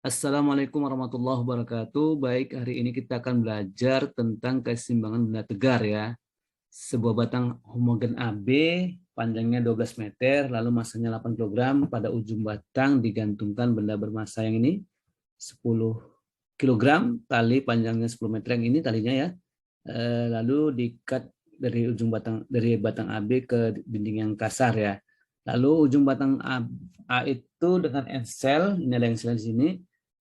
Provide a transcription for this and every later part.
Assalamualaikum warahmatullahi wabarakatuh. Baik, hari ini kita akan belajar tentang keseimbangan benda tegar ya. Sebuah batang homogen AB panjangnya 12 meter, lalu masanya 8 kilogram. Pada ujung batang digantungkan benda bermassa yang ini 10 kilogram, tali panjangnya 10 meter yang ini talinya ya. Lalu diikat dari batang AB ke dinding yang kasar ya. Lalu ujung batang A itu dengan engsel, ini ada engsel di sini,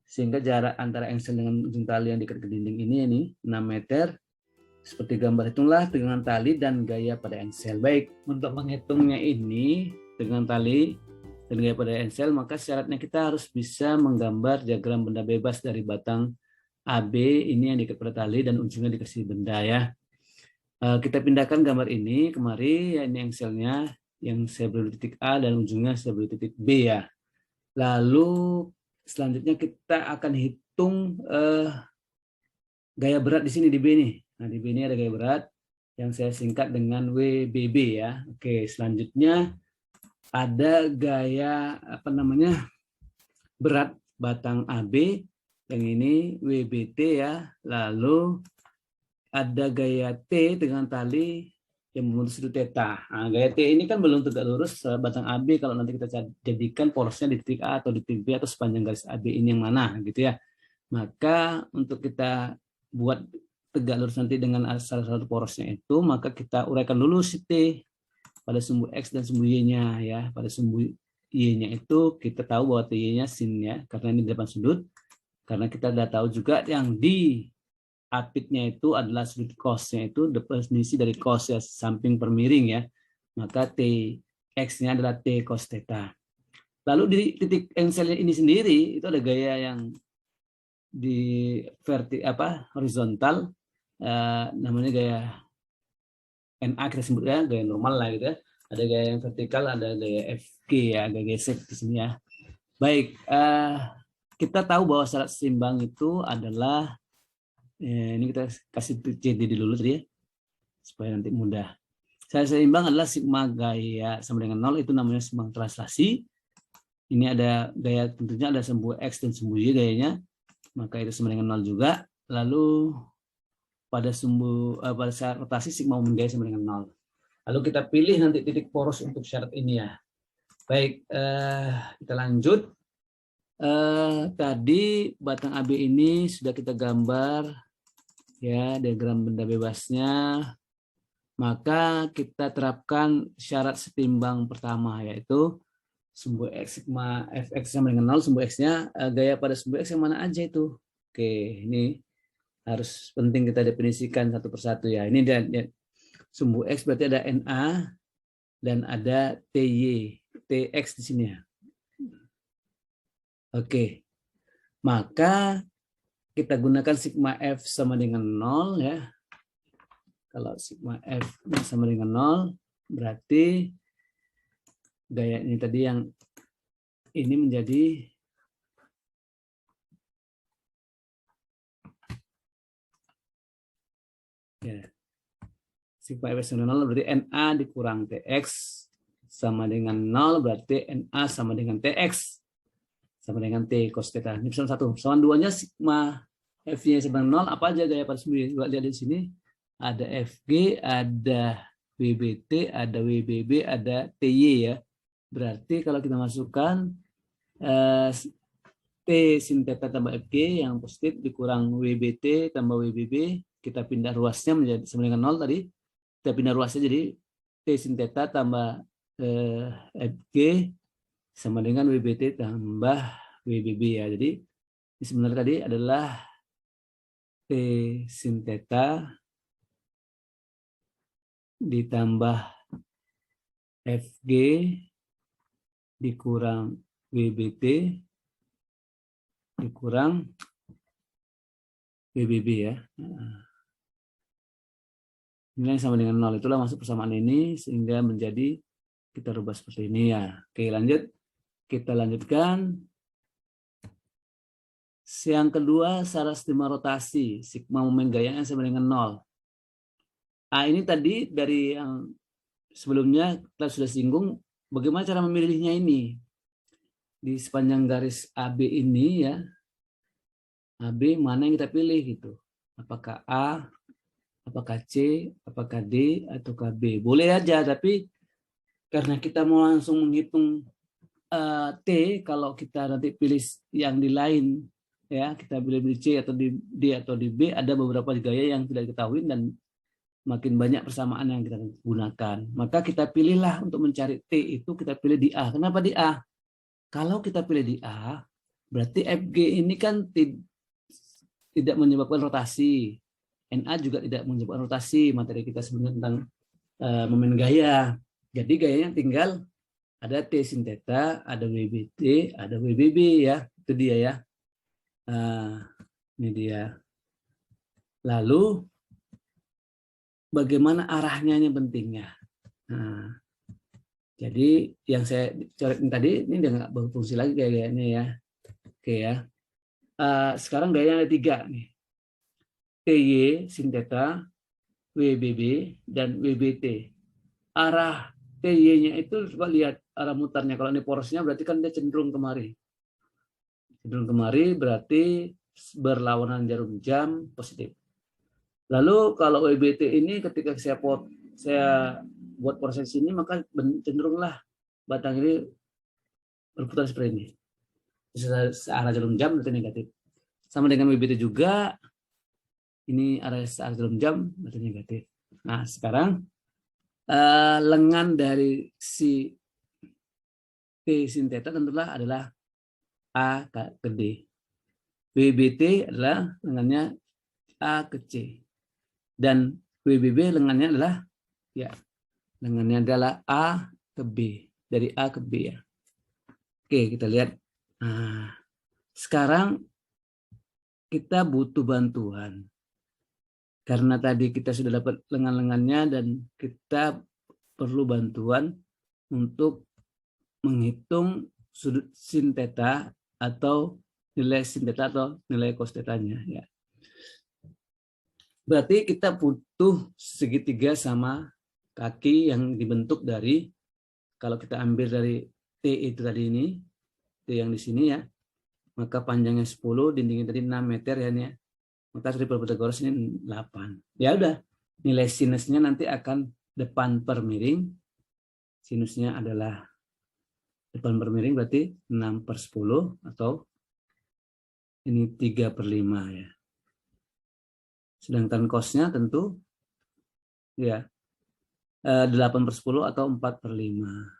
sehingga jarak antara engsel dengan ujung tali yang diikat ke dinding ini 6 meter. Seperti gambar, hitunglah tegangan tali dan gaya pada engsel. Baik, untuk menghitungnya ini dengan tali dan gaya pada engsel, maka syaratnya kita harus bisa menggambar diagram benda bebas dari batang AB ini yang diikat pada tali dan ujungnya dikasih benda ya. Kita pindahkan gambar ini kemari, ya ini engselnya yang saya beri titik A dan ujungnya saya beri titik B ya. Lalu selanjutnya kita akan hitung gaya berat di sini di B nih. Nah, di B ini ada gaya berat yang saya singkat dengan WBB ya. Oke, selanjutnya ada gaya berat batang AB yang ini WBT ya. Lalu ada gaya T dengan tali yang memutus itu theta. Nah, gaya T ini kan belum tegak lurus batang AB kalau nanti kita jadikan porosnya di titik A atau di titik B atau sepanjang garis AB ini yang mana gitu ya. Maka untuk kita buat tegak lurus nanti dengan salah satu porosnya itu, maka kita uraikan dulu si T pada sumbu X dan sumbu Y-nya ya. Pada sumbu Y-nya itu kita tahu bahwa T-nya sin ya, karena ini di depan sudut. Karena kita sudah tahu juga yang di apitnya itu adalah sudut cos-nya itu definisi dari cos ya, samping per miring ya. Maka T-X-nya adalah T cos theta. Lalu di titik engselnya ini sendiri itu ada gaya yang di horizontal, namanya gaya NA kita sebut ya, gaya normal lah gitu ya. Ada gaya yang vertikal, ada gaya FG ya, gaya gesek di sini ya. Baik, kita tahu bahwa syarat seimbang itu adalah ini kita kasih CD dulu tadi ya, supaya nanti mudah. Syarat seimbang adalah sigma gaya sama dengan 0, itu namanya seimbang translasi. Ini ada gaya, tentunya ada sumbu X dan sumbu Y gayanya, maka itu sama dengan 0 juga. Lalu pada syarat rotasi sigma umum gaya sama dengan 0. Lalu kita pilih nanti titik poros untuk syarat ini ya. Baik, kita lanjut. Tadi batang AB ini sudah kita gambar ya, diagram benda bebasnya. Maka kita terapkan syarat setimbang pertama, yaitu sumbu X sigma Fx sama dengan 0, sumbu X-nya gaya pada sumbu X yang mana aja itu. Oke, ini harus penting kita definisikan satu persatu ya. Ini sumbu X berarti ada NA dan ada TY, TX di sini ya. Oke, maka kita gunakan sigma F sama dengan 0 ya. Kalau sigma F sama dengan 0, berarti gaya ini tadi yang ini menjadi ya, sigma F sama dengan 0 berarti NA dikurang TX sama dengan 0, berarti NA sama dengan TX sama dengan T cos theta. Ini misalnya 1. Sama 2-nya sigma F-nya sama dengan 0, apa aja gaya pada sumbu. Lihat di sini. Ada FG, ada WBT, ada WBB, ada TY ya. Berarti kalau kita masukkan T sin theta tambah FG yang positif dikurang WBT tambah WBB, kita pindah ruasnya menjadi sama dengan 0 tadi. Kita pindah ruasnya jadi T sin theta tambah FG sama dengan WBT tambah WBB ya. Jadi sebenarnya tadi adalah T sin theta ditambah FG dikurang WBT dikurang WBB ya. Ini yang sama dengan 0. Itulah masuk persamaan ini sehingga menjadi, kita rubah seperti ini ya. Oke, lanjut. Kita lanjutkan. Yang kedua, syarat setimbang rotasi. Sigma momen gayanya sama dengan 0. Nah, ini tadi dari yang sebelumnya kita sudah singgung bagaimana cara memilihnya ini. Di sepanjang garis AB ini ya, AB mana yang kita pilih gitu. Apakah A, apakah C, apakah D, atau B. Boleh aja, tapi karena kita mau langsung menghitung T, kalau kita nanti pilih yang di lain, ya kita pilih di C atau di D atau di B, ada beberapa gaya yang tidak diketahui dan makin banyak persamaan yang kita gunakan. Maka kita pilihlah untuk mencari T itu kita pilih di A. Kenapa di A? Kalau kita pilih di A, berarti FG ini kan tidak menyebabkan rotasi. NA juga tidak menyebabkan rotasi. Materi kita sebenarnya tentang momen gaya. Jadi gayanya tinggal ada T sin theta, ada WBT, ada WBB ya. Itu dia ya. Ini dia. Lalu bagaimana arahnya ini pentingnya. Nah, jadi yang saya coretin tadi ini udah nggak berfungsi lagi gayanya ya. Oke ya. Sekarang gayanya ada 3 nih. TY sin theta, WBB, dan WBT. Arah TY-nya itu coba lihat arah mutarnya. Kalau ini porosnya berarti kan dia cenderung kemari. Cenderung kemari berarti berlawanan jarum jam positif. Lalu kalau WBT ini ketika saya buat proses ini maka cenderunglah batang ini berputar seperti ini. Arah jarum jam berarti negatif. Sama dengan WBT juga. Ini arah jarum jam berarti negatif. Nah, sekarang lengan dari si T sin theta tentulah adalah A ke D. WBT adalah lengannya A ke C. Dan WBB lengannya adalah ya lengannya adalah A ke B. Dari A ke B ya. Oke, kita lihat. Nah, sekarang kita butuh bantuan. Karena tadi kita sudah dapat lengan-lengannya dan kita perlu bantuan untuk menghitung sudut sin theta atau nilai sin theta atau nilai cos theta-nya ya. Berarti kita butuh segitiga sama kaki yang dibentuk dari, kalau kita ambil dari T itu tadi ini, T yang di sini ya, maka panjangnya 10, dindingnya tadi 6 meter ya nih ya. Maka triple Pythagoras ini 8. Ya udah, nilai sinusnya nanti akan depan per miring. Sinusnya adalah depan per miring berarti 6/10 atau ini 3/5 ya. Sedangkan cosnya tentu ya 8/10 atau 4/5.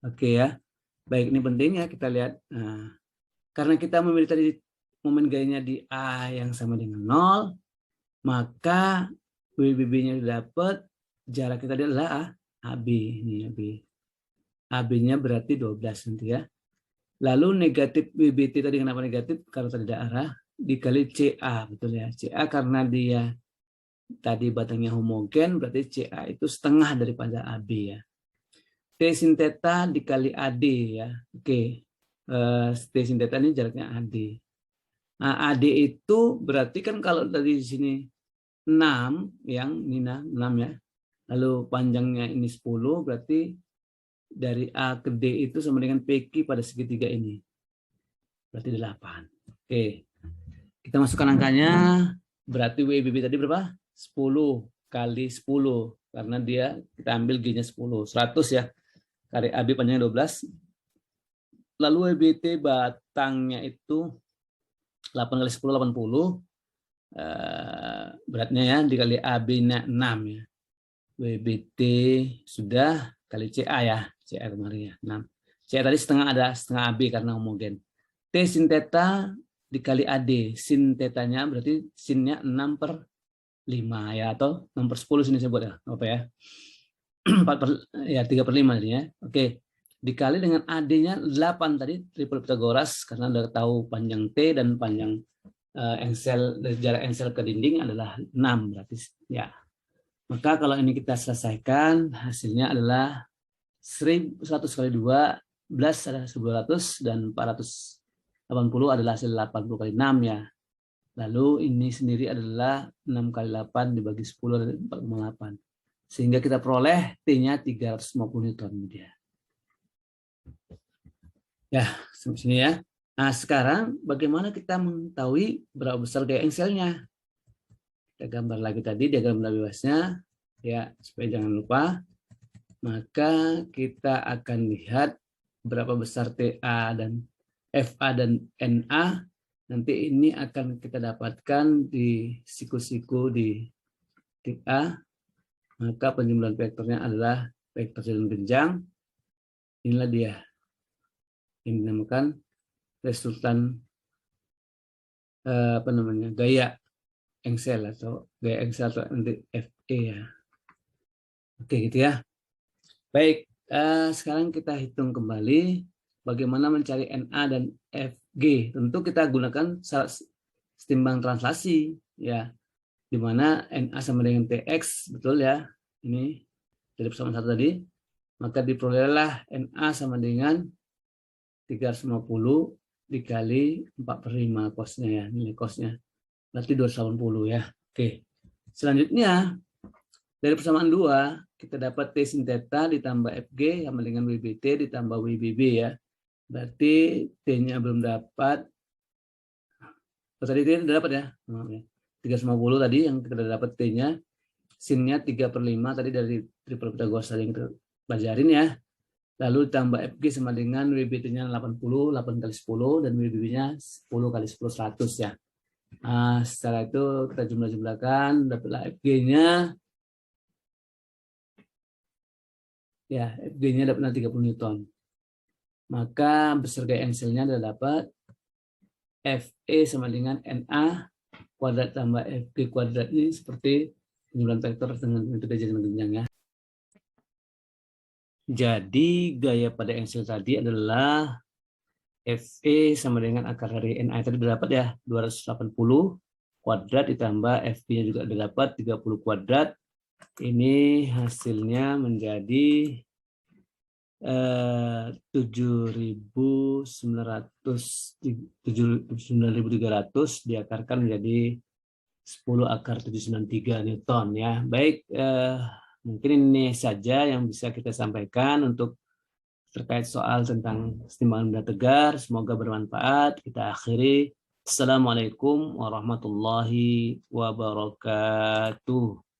Oke ya. Baik, ini penting ya kita lihat. Nah, karena kita memilih tadi momen gayanya di A yang sama dengan 0, maka WBB-nya dapat, jarak kita adalah AB. Ini AB. AB-nya berarti 12 nanti ya. Lalu negatif WBT tadi kenapa negatif? Kalau tadi ada arah dikali CA, betul ya. CA karena dia tadi batangnya homogen, berarti CA itu setengah daripada AB ya. T sin theta dikali AD ya. Oke. T sin theta ini jaraknya AD. Nah, AD itu berarti kan kalau dari sini 6 yang ini 6 ya. Lalu panjangnya ini 10 berarti dari A ke D itu sama dengan PQ pada segitiga ini. Berarti 8. Oke. Kita masukkan angkanya, berarti WBB tadi berapa? 10 kali 10 karena dia kita ambil G-nya 10, 100 ya. Kali AB panjangnya 12. Lalu WBT batangnya itu 8 kali 10 80. Beratnya ya dikali AB-nya 6 ya. WBT sudah kali CA ya. CA kemarin ya 6. CA tadi setengah, ada setengah AB karena homogen. T sin theta dikali AD. Sin theta-nya berarti sinnya 6/5 ya, atau 6/10 sini saya buat ya. Apa ya? 3/5 tadi ya. Oke. Dikali dengan AD-nya 8 tadi, triple Pythagoras karena udah tahu panjang T dan panjang jarak ensel ke dinding adalah 6 berarti ya. Maka kalau ini kita selesaikan, hasilnya adalah 100 kali 12 adalah 1200 dan 480 adalah hasil 80 kali 6 ya. Lalu ini sendiri adalah 6 kali 8 dibagi 10 adalah 4,8. Sehingga kita peroleh T-nya 350 Newton. Ya, sampai sini ya. Nah, sekarang bagaimana kita mengetahui berapa besar gaya engselnya? Kita gambar lagi tadi diagram bebasnya, ya, supaya jangan lupa. Maka kita akan lihat berapa besar TA dan FA dan NA. Nanti ini akan kita dapatkan di siku-siku di titik A. Maka penjumlahan vektornya adalah vektor jalan genjang. Inilah dia. Ini dinamakan resultan gaya engsel atau nanti FE ya. Oke gitu ya. Baik, sekarang kita hitung kembali bagaimana mencari NA dan FG. Tentu kita gunakan setimbang translasi ya, di mana NA sama dengan TX, betul ya. Ini dari persamaan satu tadi, maka diperolehlah NA sama dengan 350 dikali 4/5 kosnya ya, nilai kosnya. Berarti 280 ya. Oke. Selanjutnya dari persamaan 2 kita dapat T sin theta ditambah FG sama dengan WBT ditambah WBB ya. Berarti T-nya belum dapat. Tadi T sudah dapat ya. 350 tadi yang kita dapat T-nya. Sin-nya 3/5 tadi dari triple Pythagoras yang kita pelajarin ya. Lalu tambah FG sama dengan WBT-nya 80, 8 kali 10, dan WBB-nya 10 kali 10, 100 ya. Nah, setelah itu kita jumlah-jumlahkan, dapatlah FG-nya. Ya, FG-nya dapatlah 30 Newton. Maka besar gaya engselnya adalah dapat FE sama dengan NA kuadrat tambah FG kuadrat ini seperti penjumlahan vektor dengan metode jalan genjang ya. Jadi gaya pada engsel tadi adalah FE sama dengan akar dari NA tadi dapat ya 280 kuadrat ditambah FB-nya juga dapat 30 kuadrat. Ini hasilnya menjadi 9.300 diakarkan menjadi 10 akar 793 Newton ya. Baik, mungkin ini saja yang bisa kita sampaikan untuk terkait soal tentang kesetimbangan benda tegar. Semoga bermanfaat. Kita akhiri. Assalamualaikum warahmatullahi wabarakatuh.